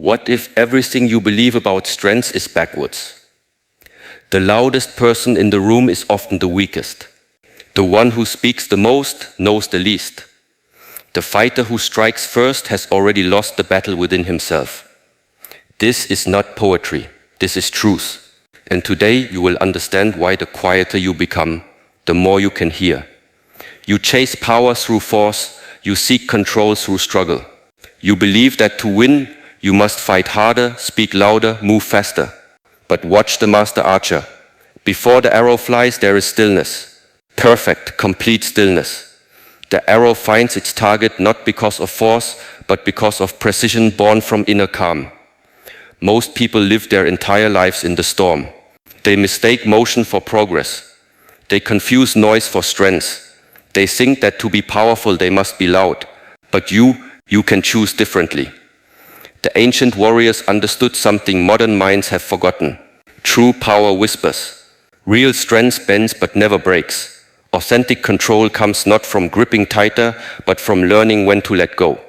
What if everything you believe about strength is backwards? The loudest person in the room is often the weakest. The one who speaks the most knows the least. The fighter who strikes first has already lost the battle within himself. This is not poetry, this is truth. And today you will understand why the quieter you become, the more you can hear. You chase power through force, you seek control through struggle. You believe that to win, you must fight harder, speak louder, move faster. But watch the master archer. Before the arrow flies, there is stillness. Perfect, complete stillness. The arrow finds its target not because of force, but because of precision born from inner calm. Most people live their entire lives in the storm. They mistake motion for progress. They confuse noise for strength. They think that to be powerful they must be loud. But you can choose differently. The ancient warriors understood something modern minds have forgotten. True power whispers. Real strength bends but never breaks. Authentic control comes not from gripping tighter, but from learning when to let go.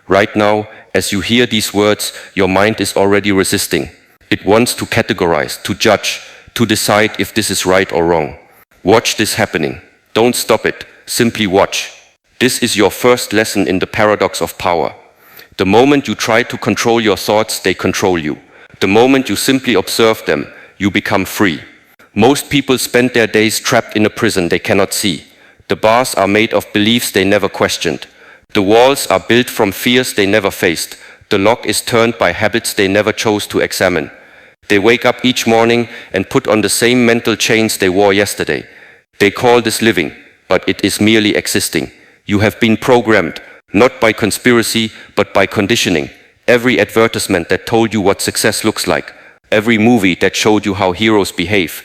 Right now, as you hear these words, your mind is already resisting. It wants to categorize, to judge, to decide if this is right or wrong. Watch this happening. Don't stop it, simply watch. This is your first lesson in the paradox of power. The moment you try to control your thoughts, they control you. The moment you simply observe them, you become free. Most people spend their days trapped in a prison they cannot see. The bars are made of beliefs they never questioned. The walls are built from fears they never faced. The lock is turned by habits they never chose to examine. They wake up each morning and put on the same mental chains they wore yesterday. They call this living, but it is merely existing. You have been programmed, not by conspiracy, but by conditioning. Every advertisement that told you what success looks like. Every movie that showed you how heroes behave.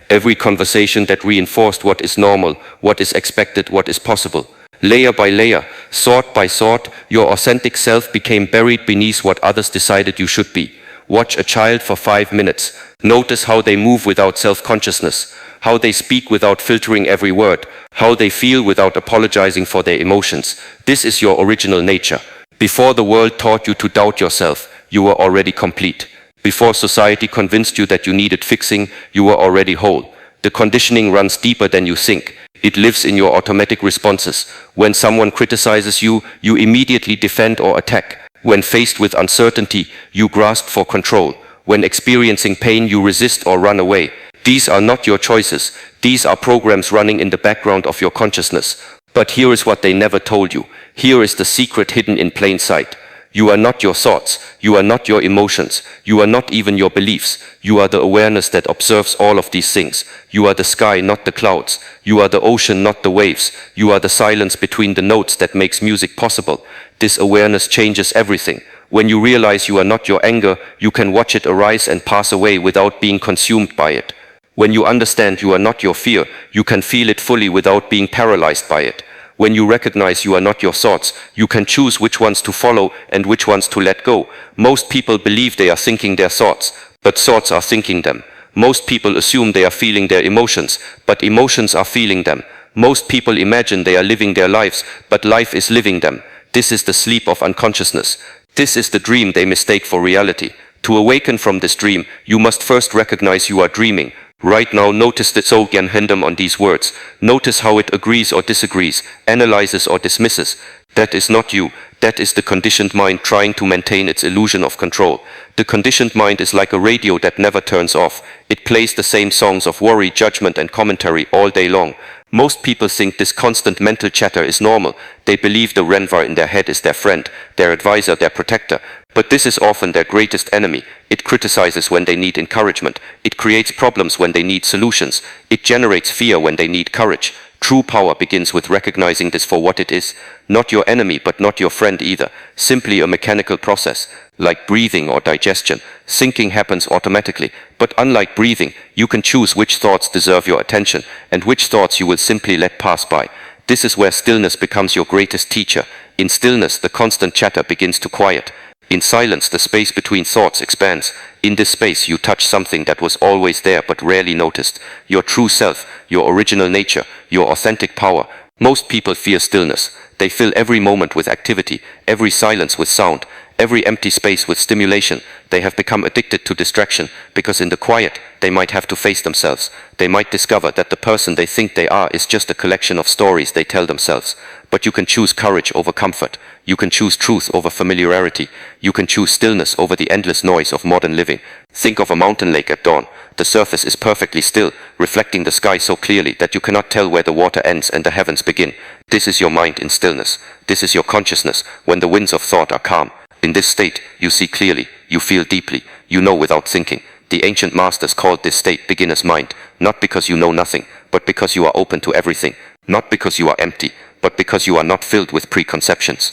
Every conversation that reinforced what is normal, what is expected, what is possible. Layer by layer, thought by thought, your authentic self became buried beneath what others decided you should be. Watch a child for 5 minutes. Notice how they move without self-consciousness, how they speak without filtering every word, how they feel without apologizing for their emotions. This is your original nature. Before the world taught you to doubt yourself, you were already complete. Before society convinced you that you needed fixing, you were already whole. The conditioning runs deeper than you think. It lives in your automatic responses. When someone criticizes you, you immediately defend or attack. When faced with uncertainty, you grasp for control. When experiencing pain, you resist or run away. These are not your choices. These are programs running in the background of your consciousness. But here is what they never told you. Here is the secret hidden in plain sight. You are not your thoughts. You are not your emotions. You are not even your beliefs. You are the awareness that observes all of these things. You are the sky, not the clouds. You are the ocean, not the waves. You are the silence between the notes that makes music possible. This awareness changes everything. When you realize you are not your anger, you can watch it arise and pass away without being consumed by it. When you understand you are not your fear, you can feel it fully without being paralyzed by it. When you recognize you are not your thoughts, you can choose which ones to follow and which ones to let go. Most people believe they are thinking their thoughts, but thoughts are thinking them. Most people assume they are feeling their emotions, but emotions are feeling them. Most people imagine they are living their lives, but life is living them. This is the sleep of unconsciousness. This is the dream they mistake for reality. To awaken from this dream, you must first recognize you are dreaming. Right now, notice the Sogyan Hendam on these words. Notice how it agrees or disagrees, analyzes or dismisses. That is not you. That is the conditioned mind trying to maintain its illusion of control. The conditioned mind is like a radio that never turns off. It plays the same songs of worry, judgment and commentary all day long. Most people think this constant mental chatter is normal. They believe the Renvar in their head is their friend, their advisor, their protector. But this is often their greatest enemy. It criticizes when they need encouragement. It creates problems when they need solutions. It generates fear when they need courage. True power begins with recognizing this for what it is. Not your enemy, but not your friend either. Simply a mechanical process. Like breathing or digestion, thinking happens automatically. But unlike breathing, you can choose which thoughts deserve your attention and which thoughts you will simply let pass by. This is where stillness becomes your greatest teacher. In stillness, the constant chatter begins to quiet. In silence, the space between thoughts expands. In this space, you touch something that was always there but rarely noticed. Your true self, your original nature, your authentic power. Most people fear stillness. They fill every moment with activity, every silence with sound, every empty space with stimulation. They have become addicted to distraction, because in the quiet, they might have to face themselves. They might discover that the person they think they are is just a collection of stories they tell themselves. But you can choose courage over comfort. You can choose truth over familiarity. You can choose stillness over the endless noise of modern living. Think of a mountain lake at dawn. The surface is perfectly still, reflecting the sky so clearly that you cannot tell where the water ends and the heavens begin. This is your mind in stillness. This is your consciousness when the winds of thought are calm. In this state, you see clearly, you feel deeply, you know without thinking. The ancient masters called this state beginner's mind, not because you know nothing, but because you are open to everything, not because you are empty, but because you are not filled with preconceptions.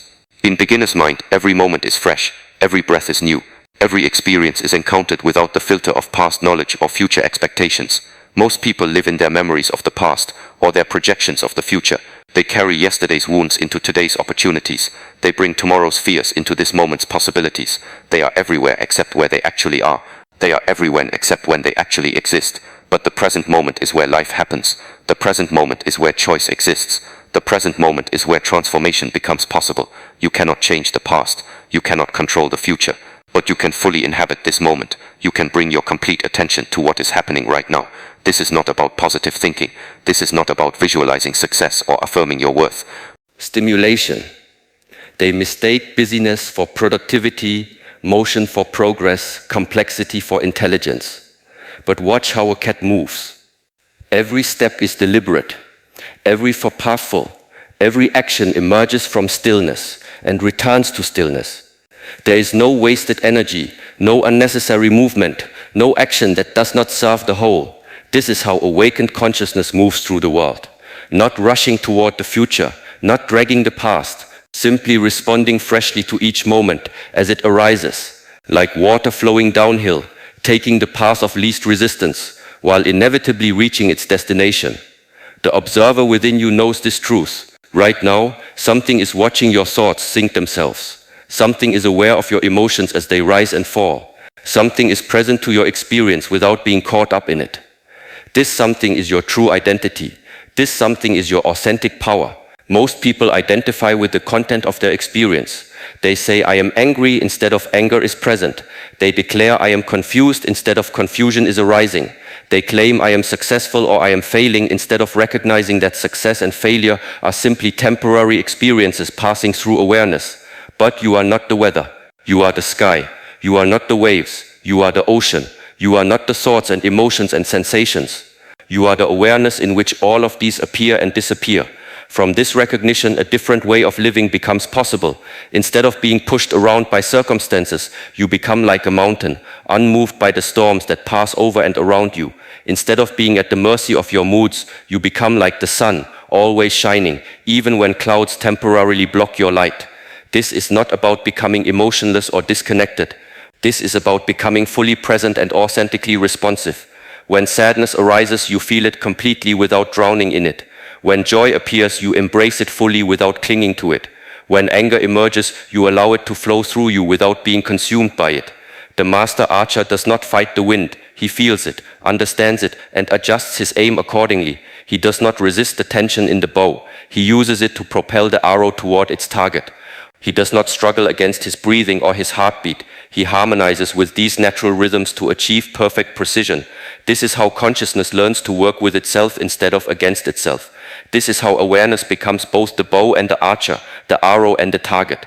In beginner's mind, every moment is fresh, every breath is new, every experience is encountered without the filter of past knowledge or future expectations. Most people live in their memories of the past, or their projections of the future. They carry yesterday's wounds into today's opportunities. They bring tomorrow's fears into this moment's possibilities. They are everywhere except where they actually are. They are everywhere except when they actually exist. But the present moment is where life happens. The present moment is where choice exists. The present moment is where transformation becomes possible. You cannot change the past. You cannot control the future. But you can fully inhabit this moment. You can bring your complete attention to what is happening right now. This is not about positive thinking. This is not about visualizing success or affirming your worth. Stimulation. They mistake busyness for productivity, motion for progress, complexity for intelligence. But watch how a cat moves. Every step is deliberate. Every purposeful. Every action emerges from stillness and returns to stillness. There is no wasted energy, no unnecessary movement, no action that does not serve the whole. This is how awakened consciousness moves through the world. Not rushing toward the future, not dragging the past, simply responding freshly to each moment as it arises, like water flowing downhill, taking the path of least resistance, while inevitably reaching its destination. The observer within you knows this truth. Right now, something is watching your thoughts sink themselves. Something is aware of your emotions as they rise and fall. Something is present to your experience without being caught up in it. This something is your true identity. This something is your authentic power. Most people identify with the content of their experience. They say, I am angry instead of anger is present. They declare, I am confused instead of confusion is arising. They claim, I am successful or I am failing instead of recognizing that success and failure are simply temporary experiences passing through awareness. But you are not the weather. You are the sky. You are not the waves. You are the ocean. You are not the thoughts and emotions and sensations. You are the awareness in which all of these appear and disappear. From this recognition, a different way of living becomes possible. Instead of being pushed around by circumstances, you become like a mountain, unmoved by the storms that pass over and around you. Instead of being at the mercy of your moods, you become like the sun, always shining, even when clouds temporarily block your light. This is not about becoming emotionless or disconnected. This is about becoming fully present and authentically responsive. When sadness arises, you feel it completely without drowning in it. When joy appears, you embrace it fully without clinging to it. When anger emerges, you allow it to flow through you without being consumed by it. The master archer does not fight the wind. He feels it, understands it, and adjusts his aim accordingly. He does not resist the tension in the bow. He uses it to propel the arrow toward its target. He does not struggle against his breathing or his heartbeat. He harmonizes with these natural rhythms to achieve perfect precision. This is how consciousness learns to work with itself instead of against itself. This is how awareness becomes both the bow and the archer, the arrow and the target.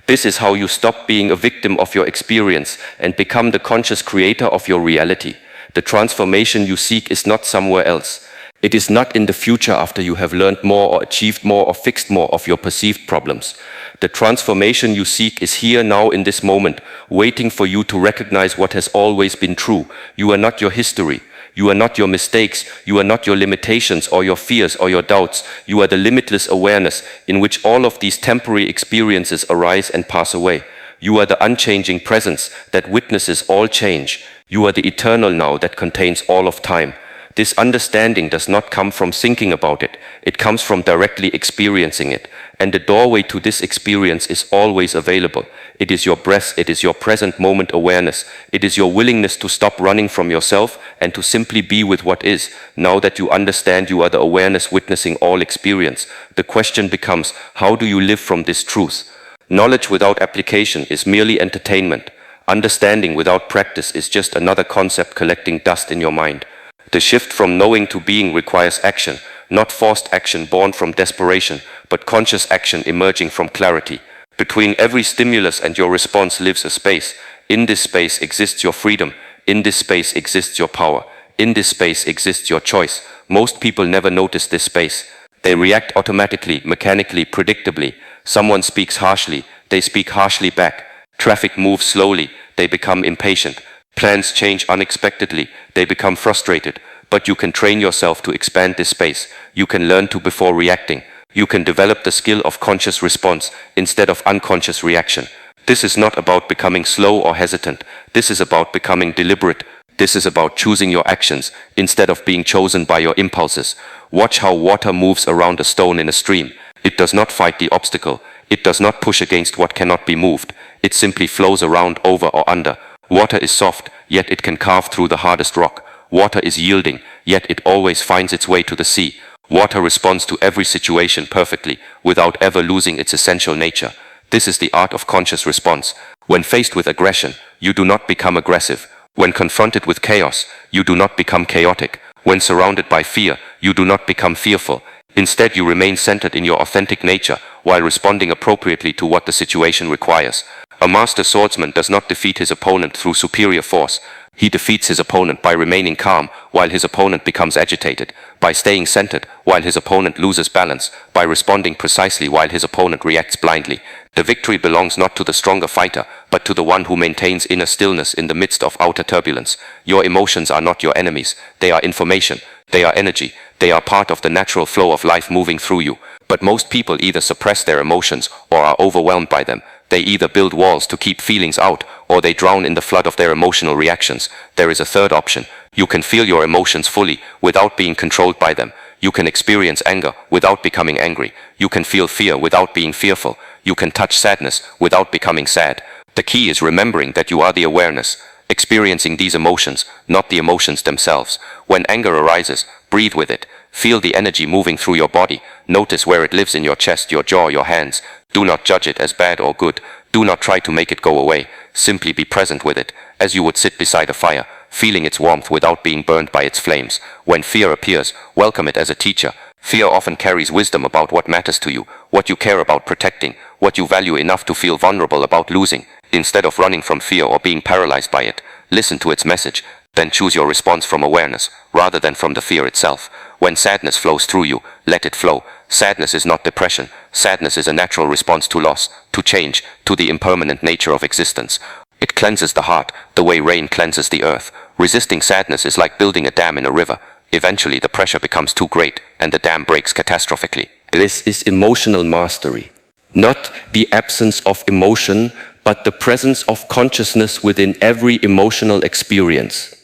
This is how you stop being a victim of your experience and become the conscious creator of your reality. The transformation you seek is not somewhere else. It is not in the future after you have learned more or achieved more or fixed more of your perceived problems. The transformation you seek is here now in this moment, waiting for you to recognize what has always been true. You are not your history. You are not your mistakes. You are not your limitations or your fears or your doubts. You are the limitless awareness in which all of these temporary experiences arise and pass away. You are the unchanging presence that witnesses all change. You are the eternal now that contains all of time. This understanding does not come from thinking about it. It comes from directly experiencing it. And the doorway to this experience is always available. It is your breath. It is your present moment awareness. It is your willingness to stop running from yourself and to simply be with what is. Now that you understand you are the awareness witnessing all experience, the question becomes, how do you live from this truth? Knowledge without application is merely entertainment. Understanding without practice is just another concept collecting dust in your mind. The shift from knowing to being requires action, not forced action born from desperation, but conscious action emerging from clarity. Between every stimulus and your response lives a space. In this space exists your freedom. In this space exists your power. In this space exists your choice. Most people never notice this space. They react automatically, mechanically, predictably. Someone speaks harshly, they speak harshly back. Traffic moves slowly, they become impatient. Plans change unexpectedly, they become frustrated. But you can train yourself to expand this space. You can learn to before reacting. You can develop the skill of conscious response instead of unconscious reaction. This is not about becoming slow or hesitant. This is about becoming deliberate. This is about choosing your actions instead of being chosen by your impulses. Watch how water moves around a stone in a stream. It does not fight the obstacle. It does not push against what cannot be moved. It simply flows around, over or under. Water is soft, yet it can carve through the hardest rock. Water is yielding, yet it always finds its way to the sea. Water responds to every situation perfectly, without ever losing its essential nature. This is the art of conscious response. When faced with aggression, you do not become aggressive. When confronted with chaos, you do not become chaotic. When surrounded by fear, you do not become fearful. Instead, you remain centered in your authentic nature, while responding appropriately to what the situation requires. A master swordsman does not defeat his opponent through superior force. He defeats his opponent by remaining calm while his opponent becomes agitated, by staying centered while his opponent loses balance, by responding precisely while his opponent reacts blindly. The victory belongs not to the stronger fighter, but to the one who maintains inner stillness in the midst of outer turbulence. Your emotions are not your enemies. They are information. They are energy. They are part of the natural flow of life moving through you. But most people either suppress their emotions or are overwhelmed by them. They either build walls to keep feelings out, or they drown in the flood of their emotional reactions. There is a third option. You can feel your emotions fully, without being controlled by them. You can experience anger without becoming angry. You can feel fear without being fearful. You can touch sadness without becoming sad. The key is remembering that you are the awareness, experiencing these emotions, not the emotions themselves. When anger arises, breathe with it. Feel the energy moving through your body. Notice where it lives in your chest, your jaw, your hands. Do not judge it as bad or good. Do not try to make it go away. Simply be present with it, as you would sit beside a fire, feeling its warmth without being burned by its flames. When fear appears, welcome it as a teacher. Fear often carries wisdom about what matters to you, what you care about protecting, what you value enough to feel vulnerable about losing. Instead of running from fear or being paralyzed by it, listen to its message. Then choose your response from awareness, rather than from the fear itself. When sadness flows through you, let it flow. Sadness is not depression. Sadness is a natural response to loss, to change, to the impermanent nature of existence. It cleanses the heart, the way rain cleanses the earth. Resisting sadness is like building a dam in a river. Eventually the pressure becomes too great, and the dam breaks catastrophically. This is emotional mastery. Not the absence of emotion, but the presence of consciousness within every emotional experience.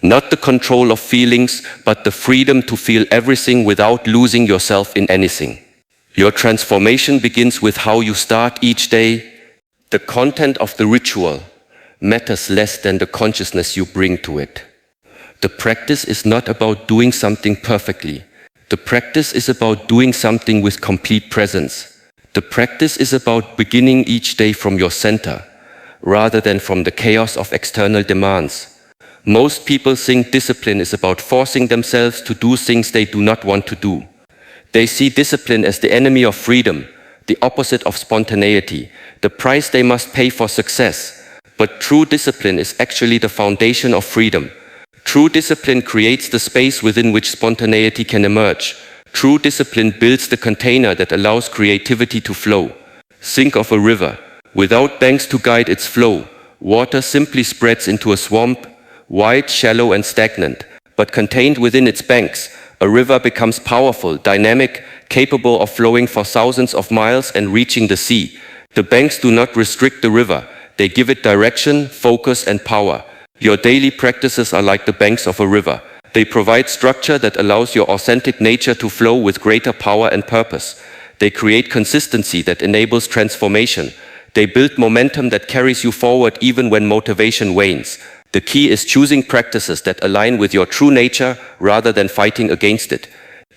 Not the control of feelings, but the freedom to feel everything without losing yourself in anything. Your transformation begins with how you start each day. The content of the ritual matters less than the consciousness you bring to it. The practice is not about doing something perfectly. The practice is about doing something with complete presence. The practice is about beginning each day from your center, rather than from the chaos of external demands. Most people think discipline is about forcing themselves to do things they do not want to do. They see discipline as the enemy of freedom, the opposite of spontaneity, the price they must pay for success. But true discipline is actually the foundation of freedom. True discipline creates the space within which spontaneity can emerge. True discipline builds the container that allows creativity to flow. Think of a river. Without banks to guide its flow, water simply spreads into a swamp, wide, shallow and stagnant. But contained within its banks, a river becomes powerful, dynamic, capable of flowing for thousands of miles and reaching the sea. The banks do not restrict the river. They give it direction, focus and power. Your daily practices are like the banks of a river. They provide structure that allows your authentic nature to flow with greater power and purpose. They create consistency that enables transformation. They build momentum that carries you forward even when motivation wanes. The key is choosing practices that align with your true nature rather than fighting against it.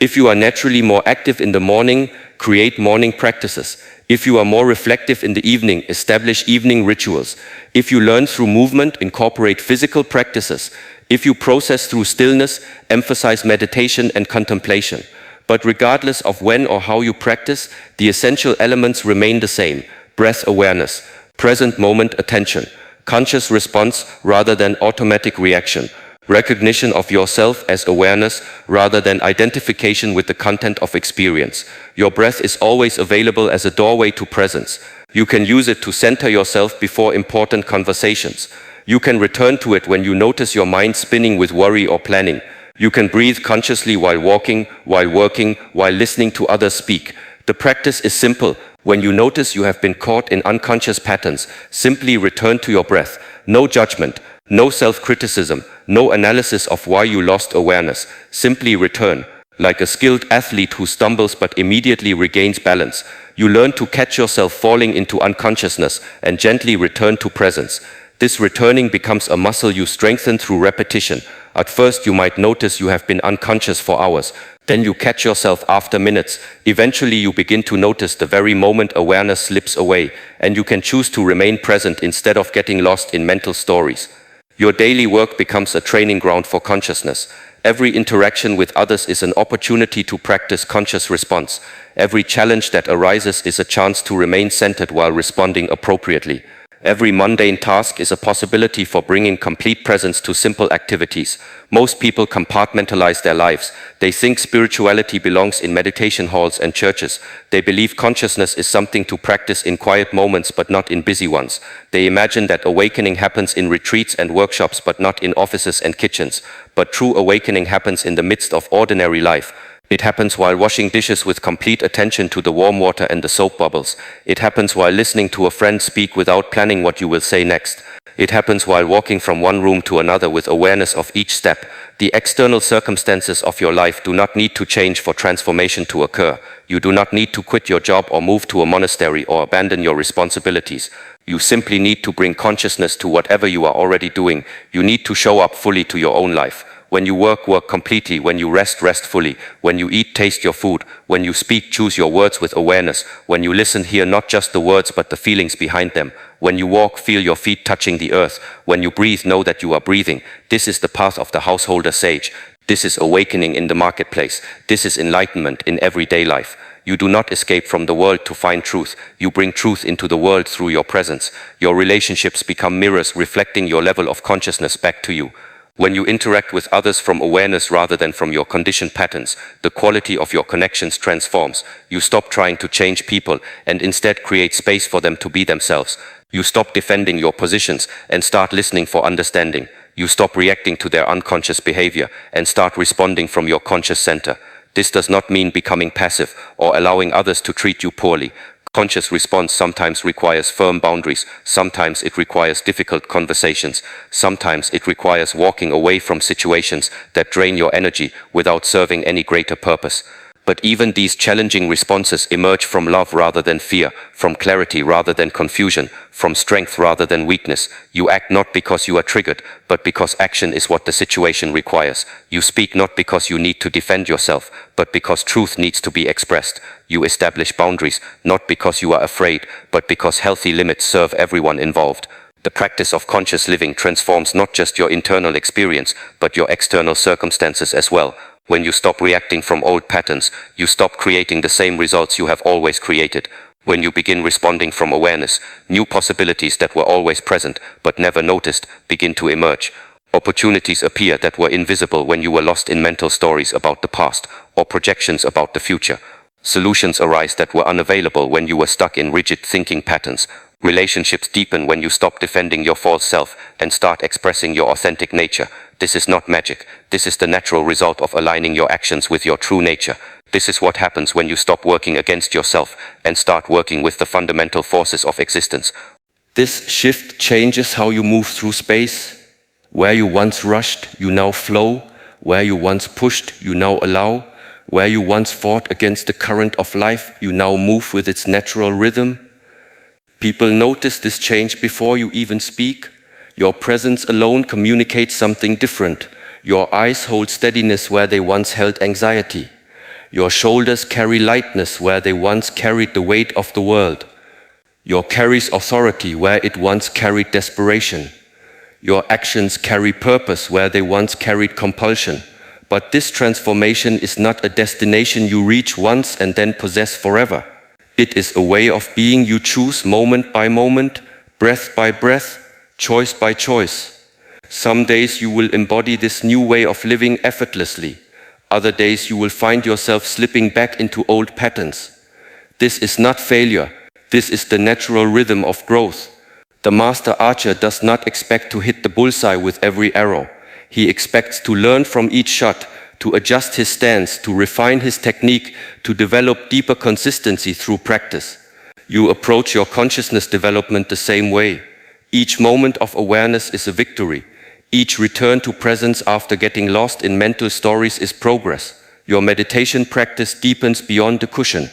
If you are naturally more active in the morning, create morning practices. If you are more reflective in the evening, establish evening rituals. If you learn through movement, incorporate physical practices. If you process through stillness, emphasize meditation and contemplation. But regardless of when or how you practice, the essential elements remain the same: breath awareness, present moment attention, conscious response rather than automatic reaction, recognition of yourself as awareness rather than identification with the content of experience. Your breath is always available as a doorway to presence. You can use it to center yourself before important conversations. You can return to it when you notice your mind spinning with worry or planning. You can breathe consciously while walking, while working, while listening to others speak. The practice is simple. When you notice you have been caught in unconscious patterns, simply return to your breath. No judgment, no self-criticism, no analysis of why you lost awareness. Simply return. Like a skilled athlete who stumbles but immediately regains balance, you learn to catch yourself falling into unconsciousness and gently return to presence. This returning becomes a muscle you strengthen through repetition. At first you might notice you have been unconscious for hours. Then you catch yourself after minutes. Eventually you begin to notice the very moment awareness slips away, and you can choose to remain present instead of getting lost in mental stories. Your daily work becomes a training ground for consciousness. Every interaction with others is an opportunity to practice conscious response. Every challenge that arises is a chance to remain centered while responding appropriately. Every mundane task is a possibility for bringing complete presence to simple activities. Most people compartmentalize their lives. They think spirituality belongs in meditation halls and churches. They believe consciousness is something to practice in quiet moments but not in busy ones. They imagine that awakening happens in retreats and workshops but not in offices and kitchens. But true awakening happens in the midst of ordinary life. It happens while washing dishes with complete attention to the warm water and the soap bubbles. It happens while listening to a friend speak without planning what you will say next. It happens while walking from one room to another with awareness of each step. The external circumstances of your life do not need to change for transformation to occur. You do not need to quit your job or move to a monastery or abandon your responsibilities. You simply need to bring consciousness to whatever you are already doing. You need to show up fully to your own life. When you work, work completely. When you rest, rest fully. When you eat, taste your food. When you speak, choose your words with awareness. When you listen, hear not just the words but the feelings behind them. When you walk, feel your feet touching the earth. When you breathe, know that you are breathing. This is the path of the householder sage. This is awakening in the marketplace. This is enlightenment in everyday life. You do not escape from the world to find truth. You bring truth into the world through your presence. Your relationships become mirrors reflecting your level of consciousness back to you. When you interact with others from awareness rather than from your conditioned patterns, the quality of your connections transforms. You stop trying to change people and instead create space for them to be themselves. You stop defending your positions and start listening for understanding. You stop reacting to their unconscious behavior and start responding from your conscious center. This does not mean becoming passive or allowing others to treat you poorly. Conscious response sometimes requires firm boundaries, sometimes it requires difficult conversations, sometimes it requires walking away from situations that drain your energy without serving any greater purpose. But even these challenging responses emerge from love rather than fear, from clarity rather than confusion, from strength rather than weakness. You act not because you are triggered, but because action is what the situation requires. You speak not because you need to defend yourself, but because truth needs to be expressed. You establish boundaries, not because you are afraid, but because healthy limits serve everyone involved. The practice of conscious living transforms not just your internal experience, but your external circumstances as well. When you stop reacting from old patterns, you stop creating the same results you have always created. When you begin responding from awareness, new possibilities that were always present but never noticed begin to emerge. Opportunities appear that were invisible when you were lost in mental stories about the past or projections about the future. Solutions arise that were unavailable when you were stuck in rigid thinking patterns. Relationships deepen when you stop defending your false self and start expressing your authentic nature. This is not magic. This is the natural result of aligning your actions with your true nature. This is what happens when you stop working against yourself and start working with the fundamental forces of existence. This shift changes how you move through space. Where you once rushed, you now flow. Where you once pushed, you now allow. Where you once fought against the current of life, you now move with its natural rhythm. People notice this change before you even speak. Your presence alone communicates something different. Your eyes hold steadiness where they once held anxiety. Your shoulders carry lightness where they once carried the weight of the world. Your carries authority where it once carried desperation. Your actions carry purpose where they once carried compulsion. But this transformation is not a destination you reach once and then possess forever. It is a way of being you choose moment by moment, breath by breath, choice by choice. Some days you will embody this new way of living effortlessly. Other days you will find yourself slipping back into old patterns. This is not failure. This is the natural rhythm of growth. The master archer does not expect to hit the bullseye with every arrow. He expects to learn from each shot, to adjust his stance, to refine his technique, to develop deeper consistency through practice. You approach your consciousness development the same way. Each moment of awareness is a victory. Each return to presence after getting lost in mental stories is progress. Your meditation practice deepens beyond the cushion.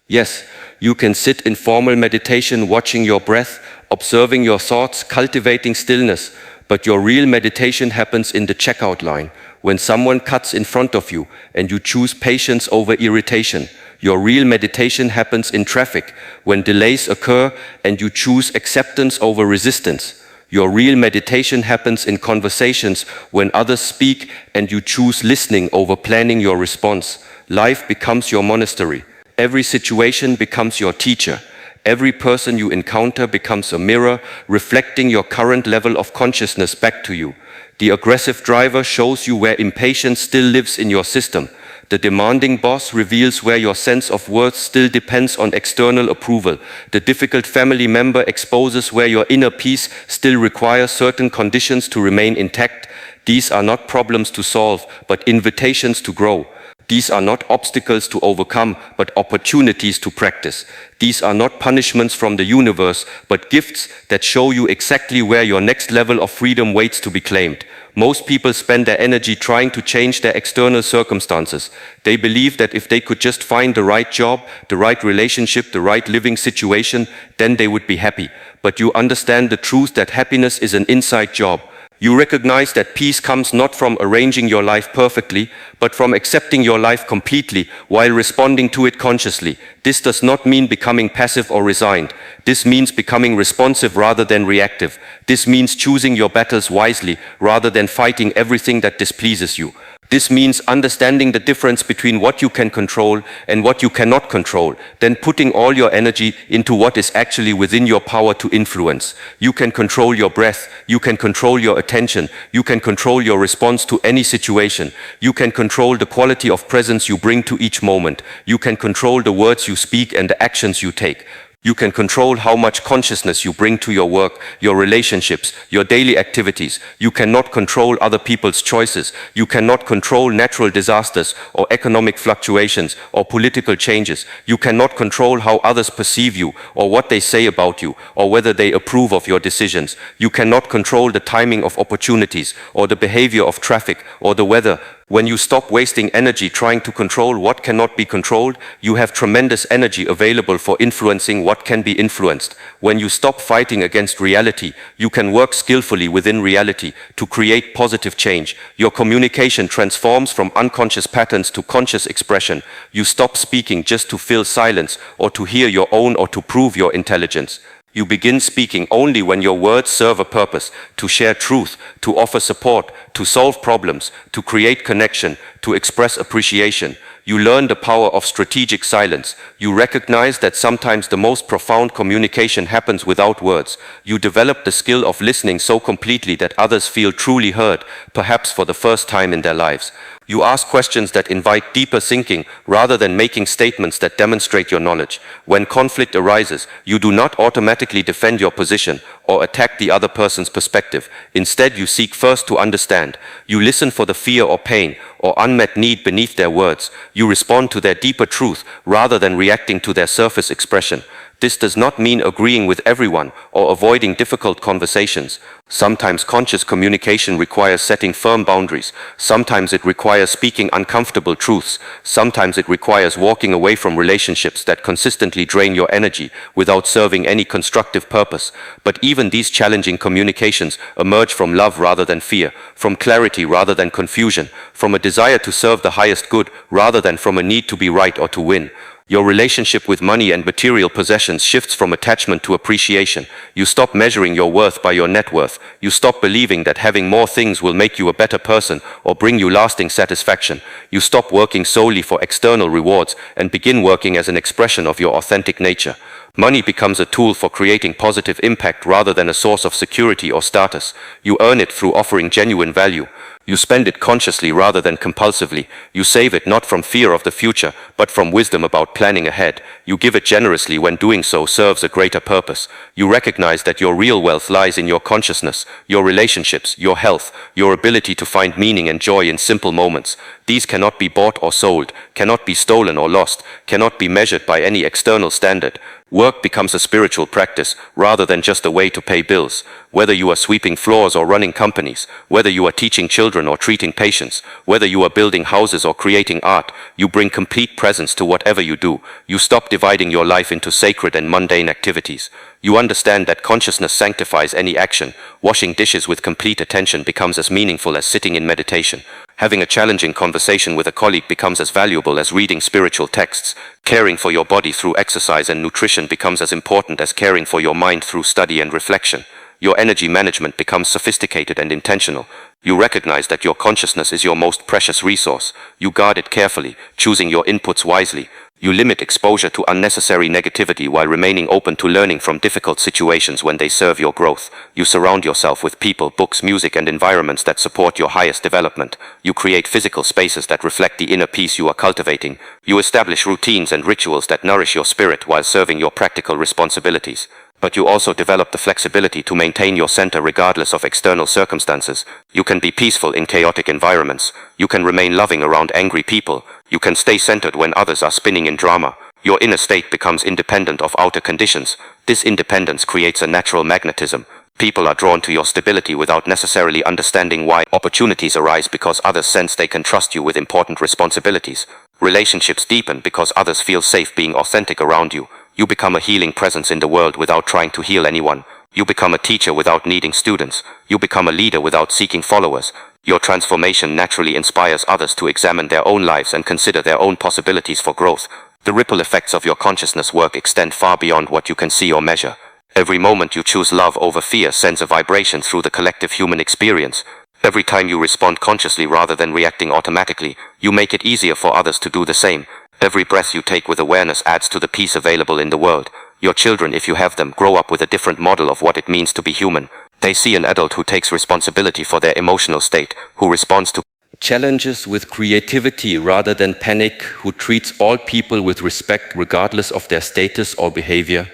Yes, you can sit in formal meditation watching your breath, observing your thoughts, cultivating stillness, but your real meditation happens in the checkout line, when someone cuts in front of you and you choose patience over irritation. Your real meditation happens in traffic, when delays occur and you choose acceptance over resistance. Your real meditation happens in conversations, when others speak and you choose listening over planning your response. Life becomes your monastery. Every situation becomes your teacher. Every person you encounter becomes a mirror, reflecting your current level of consciousness back to you. The aggressive driver shows you where impatience still lives in your system. The demanding boss reveals where your sense of worth still depends on external approval. The difficult family member exposes where your inner peace still requires certain conditions to remain intact. These are not problems to solve, but invitations to grow. These are not obstacles to overcome, but opportunities to practice. These are not punishments from the universe, but gifts that show you exactly where your next level of freedom waits to be claimed. Most people spend their energy trying to change their external circumstances. They believe that if they could just find the right job, the right relationship, the right living situation, then they would be happy. But you understand the truth that happiness is an inside job. You recognize that peace comes not from arranging your life perfectly, but from accepting your life completely while responding to it consciously. This does not mean becoming passive or resigned. This means becoming responsive rather than reactive. This means choosing your battles wisely rather than fighting everything that displeases you. This means understanding the difference between what you can control and what you cannot control, then putting all your energy into what is actually within your power to influence. You can control your breath, you can control your attention, you can control your response to any situation, you can control the quality of presence you bring to each moment, you can control the words you speak and the actions you take. You can control how much consciousness you bring to your work, your relationships, your daily activities. You cannot control other people's choices. You cannot control natural disasters or economic fluctuations or political changes. You cannot control how others perceive you or what they say about you or whether they approve of your decisions. You cannot control the timing of opportunities or the behavior of traffic or the weather. When you stop wasting energy trying to control what cannot be controlled, you have tremendous energy available for influencing what can be influenced. When you stop fighting against reality, you can work skillfully within reality to create positive change. Your communication transforms from unconscious patterns to conscious expression. You stop speaking just to fill silence or to hear your own or to prove your intelligence. You begin speaking only when your words serve a purpose, to share truth, to offer support, to solve problems, to create connection, to express appreciation. You learn the power of strategic silence. You recognize that sometimes the most profound communication happens without words. You develop the skill of listening so completely that others feel truly heard, perhaps for the first time in their lives. You ask questions that invite deeper thinking rather than making statements that demonstrate your knowledge. When conflict arises, you do not automatically defend your position or attack the other person's perspective. Instead, you seek first to understand. You listen for the fear or pain or unmet need beneath their words. You respond to their deeper truth rather than reacting to their surface expression. This does not mean agreeing with everyone or avoiding difficult conversations. Sometimes conscious communication requires setting firm boundaries. Sometimes it requires speaking uncomfortable truths. Sometimes it requires walking away from relationships that consistently drain your energy without serving any constructive purpose. But even these challenging communications emerge from love rather than fear, from clarity rather than confusion, from a desire to serve the highest good rather than from a need to be right or to win. Your relationship with money and material possessions shifts from attachment to appreciation. You stop measuring your worth by your net worth. You stop believing that having more things will make you a better person or bring you lasting satisfaction. You stop working solely for external rewards and begin working as an expression of your authentic nature. Money becomes a tool for creating positive impact rather than a source of security or status. You earn it through offering genuine value. You spend it consciously rather than compulsively. You save it not from fear of the future, but from wisdom about planning ahead. You give it generously when doing so serves a greater purpose. You recognize that your real wealth lies in your consciousness, your relationships, your health, your ability to find meaning and joy in simple moments. These cannot be bought or sold, cannot be stolen or lost, cannot be measured by any external standard. Work becomes a spiritual practice rather than just a way to pay bills. Whether you are sweeping floors or running companies, whether you are teaching children or treating patients, whether you are building houses or creating art, you bring complete presence to whatever you do. You stop dividing your life into sacred and mundane activities. You understand that consciousness sanctifies any action. Washing dishes with complete attention becomes as meaningful as sitting in meditation. Having a challenging conversation with a colleague becomes as valuable as reading spiritual texts. Caring for your body through exercise and nutrition becomes as important as caring for your mind through study and reflection. Your energy management becomes sophisticated and intentional. You recognize that your consciousness is your most precious resource. You guard it carefully, choosing your inputs wisely. You limit exposure to unnecessary negativity while remaining open to learning from difficult situations when they serve your growth. You surround yourself with people, books, music, and environments that support your highest development. You create physical spaces that reflect the inner peace you are cultivating. You establish routines and rituals that nourish your spirit while serving your practical responsibilities. But you also develop the flexibility to maintain your center regardless of external circumstances. You can be peaceful in chaotic environments. You can remain loving around angry people. You can stay centered when others are spinning in drama. Your inner state becomes independent of outer conditions. This independence creates a natural magnetism. People are drawn to your stability without necessarily understanding why. Opportunities arise because others sense they can trust you with important responsibilities. Relationships deepen because others feel safe being authentic around you. You become a healing presence in the world without trying to heal anyone. You become a teacher without needing students. You become a leader without seeking followers. Your transformation naturally inspires others to examine their own lives and consider their own possibilities for growth. The ripple effects of your consciousness work extend far beyond what you can see or measure. Every moment you choose love over fear sends a vibration through the collective human experience. Every time you respond consciously rather than reacting automatically, you make it easier for others to do the same. Every breath you take with awareness adds to the peace available in the world. Your children, if you have them, grow up with a different model of what it means to be human. They see an adult who takes responsibility for their emotional state, who responds to challenges with creativity rather than panic, who treats all people with respect regardless of their status or behavior.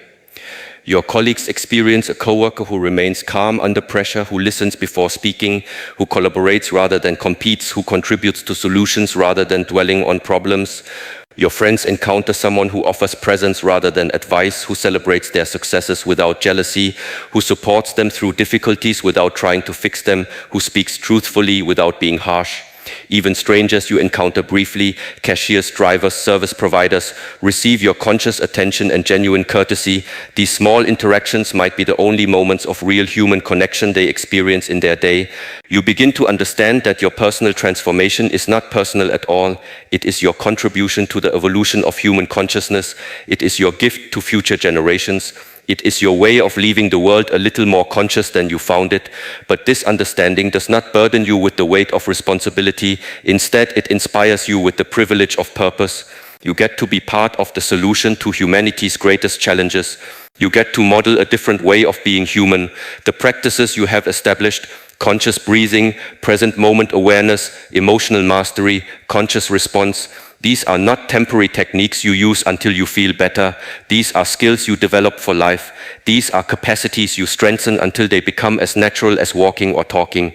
Your colleagues experience a coworker who remains calm under pressure, who listens before speaking, who collaborates rather than competes, who contributes to solutions rather than dwelling on problems. Your friends encounter someone who offers presence rather than advice, who celebrates their successes without jealousy, who supports them through difficulties without trying to fix them, who speaks truthfully without being harsh. Even strangers you encounter briefly, cashiers, drivers, service providers, receive your conscious attention and genuine courtesy. These small interactions might be the only moments of real human connection they experience in their day. You begin to understand that your personal transformation is not personal at all. It is your contribution to the evolution of human consciousness. It is your gift to future generations. It is your way of leaving the world a little more conscious than you found it. But this understanding does not burden you with the weight of responsibility. Instead, it inspires you with the privilege of purpose. You get to be part of the solution to humanity's greatest challenges. You get to model a different way of being human. The practices you have established, conscious breathing, present moment awareness, emotional mastery, conscious response, these are not temporary techniques you use until you feel better. These are skills you develop for life. These are capacities you strengthen until they become as natural as walking or talking.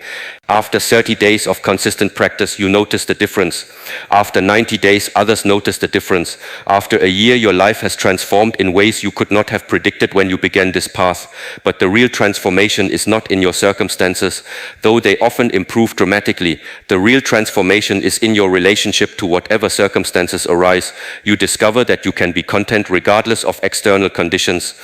After 30 days of consistent practice, you notice the difference. After 90 days, others notice the difference. After a year, your life has transformed in ways you could not have predicted when you began this path. But the real transformation is not in your circumstances, though they often improve dramatically. The real transformation is in your relationship to whatever circumstances arise. You discover that you can be content regardless of external conditions.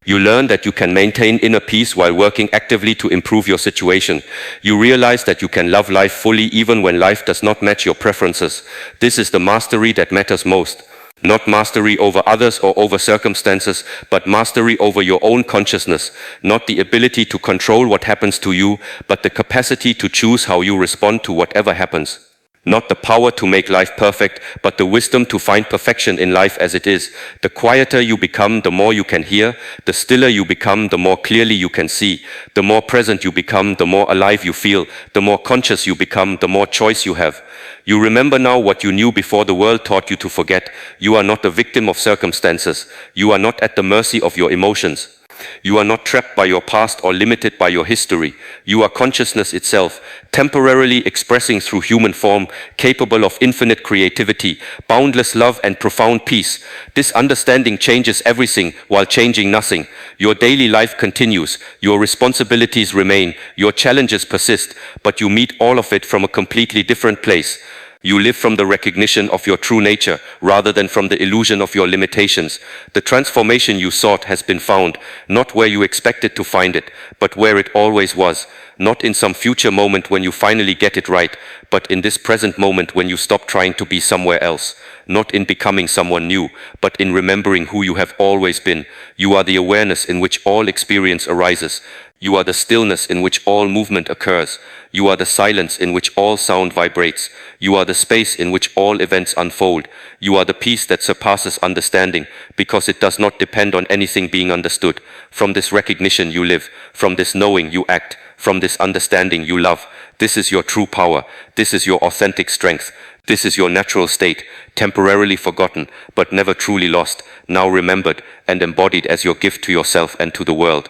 You learn that you can maintain inner peace while working actively to improve your situation. You realize that you can love life fully even when life does not match your preferences. This is the mastery that matters most. Not mastery over others or over circumstances, but mastery over your own consciousness. Not the ability to control what happens to you, but the capacity to choose how you respond to whatever happens. Not the power to make life perfect, but the wisdom to find perfection in life as it is. The quieter you become, the more you can hear. The stiller you become, the more clearly you can see. The more present you become, the more alive you feel. The more conscious you become, the more choice you have. You remember now what you knew before the world taught you to forget. You are not a victim of circumstances. You are not at the mercy of your emotions. You are not trapped by your past or limited by your history. You are consciousness itself, temporarily expressing through human form, capable of infinite creativity, boundless love and profound peace. This understanding changes everything while changing nothing. Your daily life continues, your responsibilities remain, your challenges persist, but you meet all of it from a completely different place. You live from the recognition of your true nature, rather than from the illusion of your limitations. The transformation you sought has been found, not where you expected to find it, but where it always was. Not in some future moment when you finally get it right, but in this present moment when you stop trying to be somewhere else. Not in becoming someone new, but in remembering who you have always been. You are the awareness in which all experience arises. You are the stillness in which all movement occurs. You are the silence in which all sound vibrates. You are the space in which all events unfold. You are the peace that surpasses understanding, because it does not depend on anything being understood. From this recognition you live. From this knowing you act. From this understanding you love. This is your true power. This is your authentic strength. This is your natural state, temporarily forgotten, but never truly lost, now remembered and embodied as your gift to yourself and to the world.